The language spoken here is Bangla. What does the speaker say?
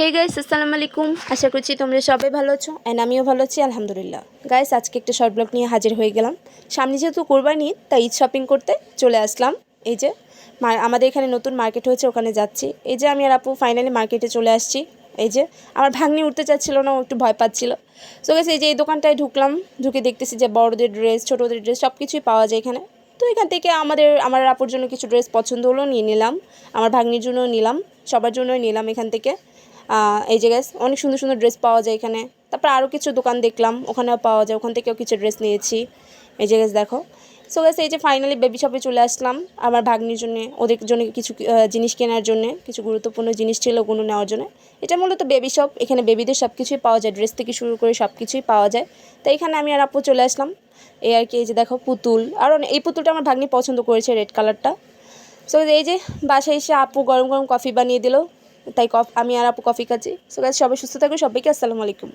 হে গাইস, আসসালামু আলাইকুম। আশা করছি তোমরা সবাই ভালো আছো অ্যান্ড আমিও ভালো আছি আলহামদুলিল্লাহ। গাইস, আজকে একটা শর্ট ব্লগ নিয়ে হাজির হয়ে গেলাম। সামনে যেহেতু কোরবানি, তাই ঈদ শপিং করতে চলে আসলাম। এই যে আমাদের এখানে নতুন মার্কেট হয়েছে, ওখানে যাচ্ছি। এই যে আমি আর আপু ফাইনালি মার্কেটে চলে আসছি। এই যে আমার ভাগ্নি উঠতে চাচ্ছিল না, ও একটু ভয় পাচ্ছিল। সো গাইস, এই যে এই দোকানটায় ঢুকলাম, ঢুকে দেখতেছি যে বড়দের ড্রেস, ছোটোদের ড্রেস সব কিছুই পাওয়া যায় এখানে। তো এখান থেকে আমার আপুর জন্য কিছু ড্রেস পছন্দ হলো, নিয়ে নিলাম। আমার ভাগ্নির জন্যও নিলাম, সবার জন্যই নিলাম এখান থেকে। এই যে গাইস, অনেক সুন্দর সুন্দর ড্রেস পাওয়া যায় এখানে। তারপর আরও কিছু দোকান দেখলাম, ওখানেও পাওয়া যায়, ওখান থেকেও কিছু ড্রেস নিয়েছি। এই যে গাইস দেখো। সো গাইস, এই যে ফাইনালি বেবি শপে চলে আসলাম আমার ভাগ্নির জন্য, ওদের জন্য কিছু জিনিস কেনার জন্য, কিছু গুরুত্বপূর্ণ জিনিস ছিল ওগুলো নেওয়ার জন্য। এটা মূলত বেবি শপ, এখানে বেবিদের সব কিছুই পাওয়া যায়, ড্রেস থেকে শুরু করে সব কিছুই পাওয়া যায়। তো এখানে আমি আর আপু চলে আসলাম। এই আর কি, এই যে দেখো পুতুল, আর এই পুতুলটা আমার ভাগ্নি পছন্দ করেছে, রেড কালারটা। সো এই যে বাসায় এসে আপু গরম গরম কফি বানিয়ে দিল, তাই আমি আর আপু কফি খাচ্ছি। সো গাইস, সবাই সুস্থ থাকবে, সবাইকে আসসালামু আলাইকুম।